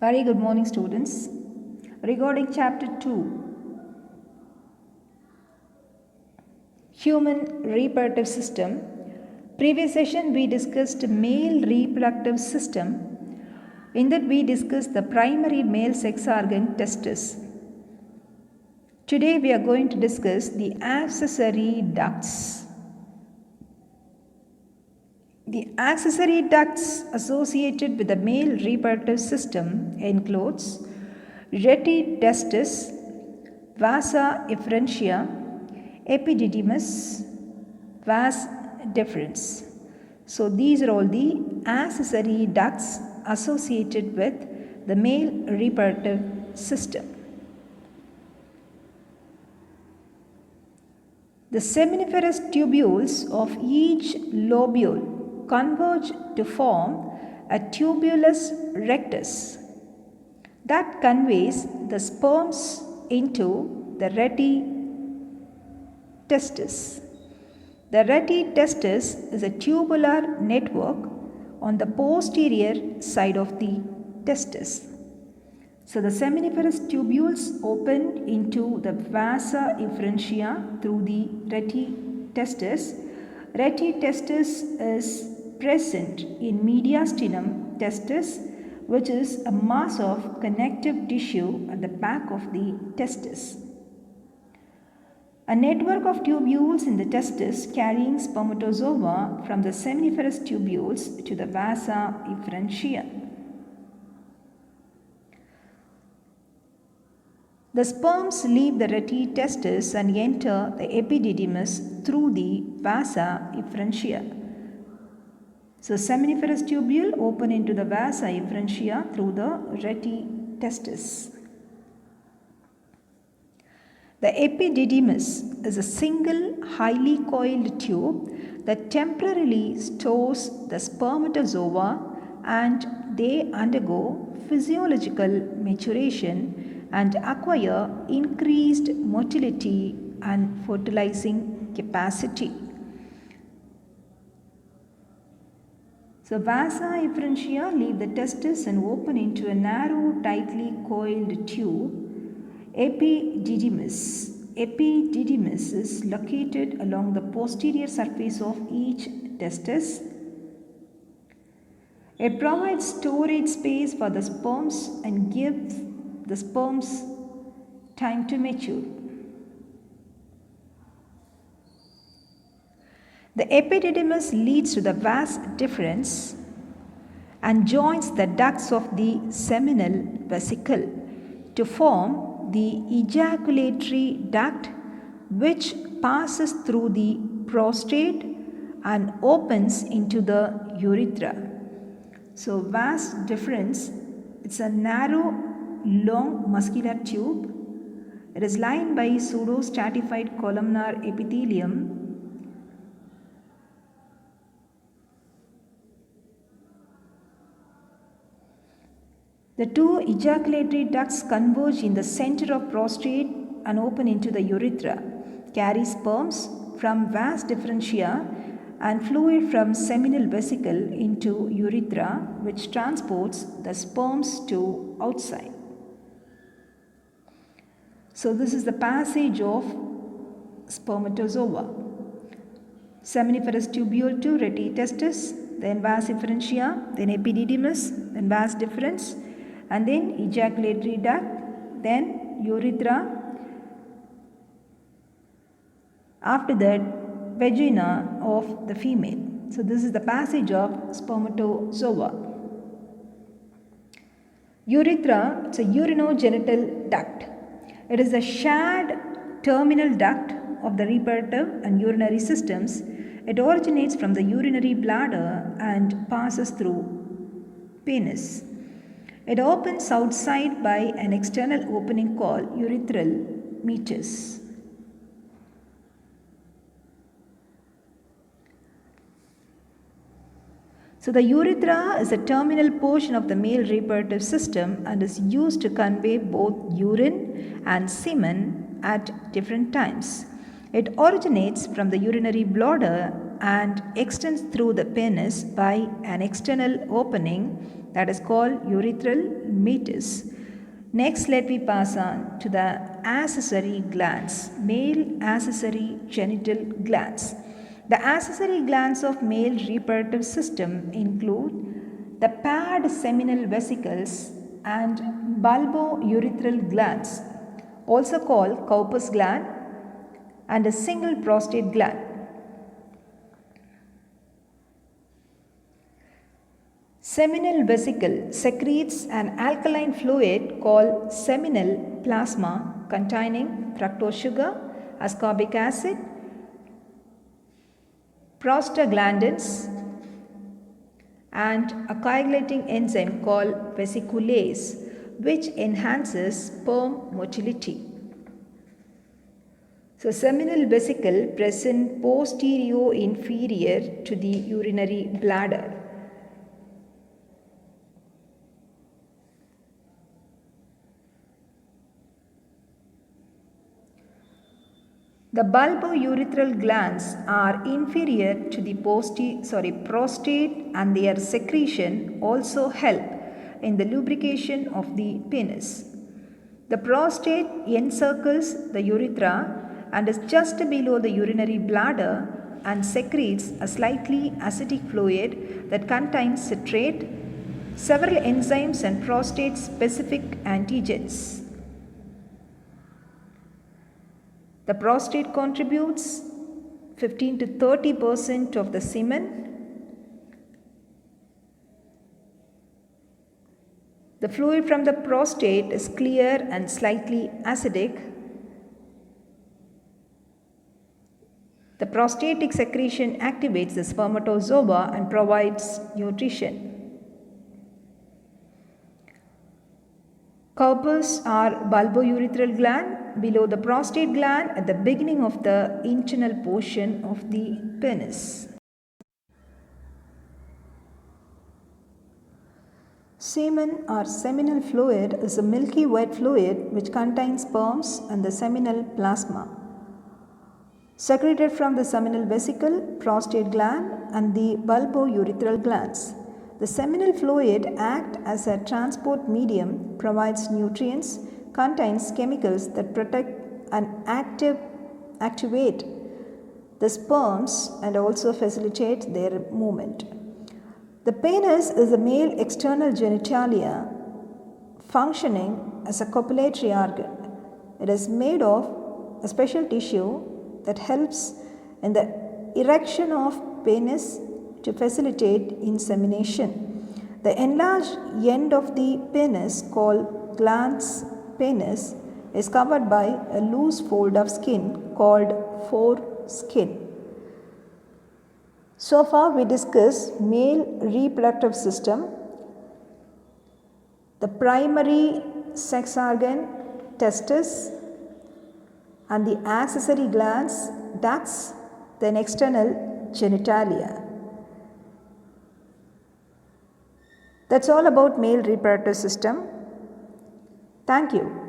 Very good morning, students. Regarding Chapter 2, Human Reproductive System. Previous session we discussed male reproductive system. In that we discussed the primary male sex organ testis. Today we are going to discuss the accessory ducts. The accessory ducts associated with the male reproductive system includes reti testis, vasa efferentia, epididymis, vas deferens. So these are all the accessory ducts associated with the male reproductive system. The seminiferous tubules of each lobule converge to form a tubulus rectus that conveys the sperms into the reti testis. The reti testis is a tubular network on the posterior side of the testis. So the seminiferous tubules open into the vasa efferentia through the reti testis. Reti testis is present in mediastinum testis, which is a mass of connective tissue at the back of the testis. A network of tubules in the testis carrying spermatozoa from the seminiferous tubules to the vasa efferentia. The sperms leave the reti testis and enter the epididymis through the vasa efferentia. So seminiferous tubule open into the vasa efferentia through the reti testis. The epididymis is a single highly coiled tube that temporarily stores the spermatozoa and they undergo physiological maturation and acquire increased motility and fertilizing capacity. So vasa efferentia leave the testis and open into a narrow, tightly coiled tube. Epididymis. Epididymis is located along the posterior surface of each testis. It provides storage space for the sperms and gives the sperms time to mature. The epididymis leads to the vas deferens and joins the ducts of the seminal vesicle to form the ejaculatory duct, which passes through the prostate and opens into the urethra. So vas deferens, it's a narrow, long muscular tube. It is lined by pseudo-stratified columnar epithelium. The two ejaculatory ducts converge in the center of prostate and open into the urethra, carry sperms from vas deferentia and fluid from seminal vesicle into urethra, which transports the sperms to outside. So this is the passage of spermatozoa. Seminiferous tubule to reti testis, then vas efferentia, then epididymis, then vas deferens, and then ejaculatory duct, then urethra. After that, vagina of the female. So this is the passage of spermatozoa. Urethra, it's a urinogenital duct. It is a shared terminal duct of the reproductive and urinary systems. It originates from the urinary bladder and passes through penis. It opens outside by an external opening called urethral meatus. So the urethra is a terminal portion of the male reproductive system and is used to convey both urine and semen at different times. It originates from the urinary bladder and extends through the penis by an external opening that is called urethral meatus. Next, let me pass on to the accessory glands, male accessory genital glands. The accessory glands of male reproductive system include the paired seminal vesicles and bulbourethral glands, also called corpus gland, and a single prostate gland. Seminal vesicle secretes an alkaline fluid called seminal plasma containing fructose sugar, ascorbic acid, prostaglandins, and a coagulating enzyme called vesiculase, which enhances sperm motility. So, seminal vesicle present posterior inferior to the urinary bladder. The bulbourethral glands are inferior to the prostate, and their secretion also help in the lubrication of the penis. The prostate encircles the urethra and is just below the urinary bladder and secretes a slightly acidic fluid that contains citrate, several enzymes and prostate-specific antigens. The prostate contributes 15 to 30% of the semen. The fluid from the prostate is clear and slightly acidic. The prostatic secretion activates the spermatozoa and provides nutrition. Corpus or bulbourethral gland below the prostate gland at the beginning of the internal portion of the penis. Semen or seminal fluid is a milky white fluid which contains sperms and the seminal plasma, secreted from the seminal vesicle, prostate gland, and the bulbourethral glands. The seminal fluid acts as a transport medium, provides nutrients, contains chemicals that protect and activate the sperms and also facilitate their movement. The penis is a male external genitalia functioning as a copulatory organ. It is made of a special tissue that helps in the erection of penis to facilitate insemination. The enlarged end of the penis, called glans penis, is covered by a loose fold of skin called foreskin. So far we discussed male reproductive system, the primary sex organ testis, and the accessory glands, ducts, then external genitalia. That's all about male reproductive system. Thank you.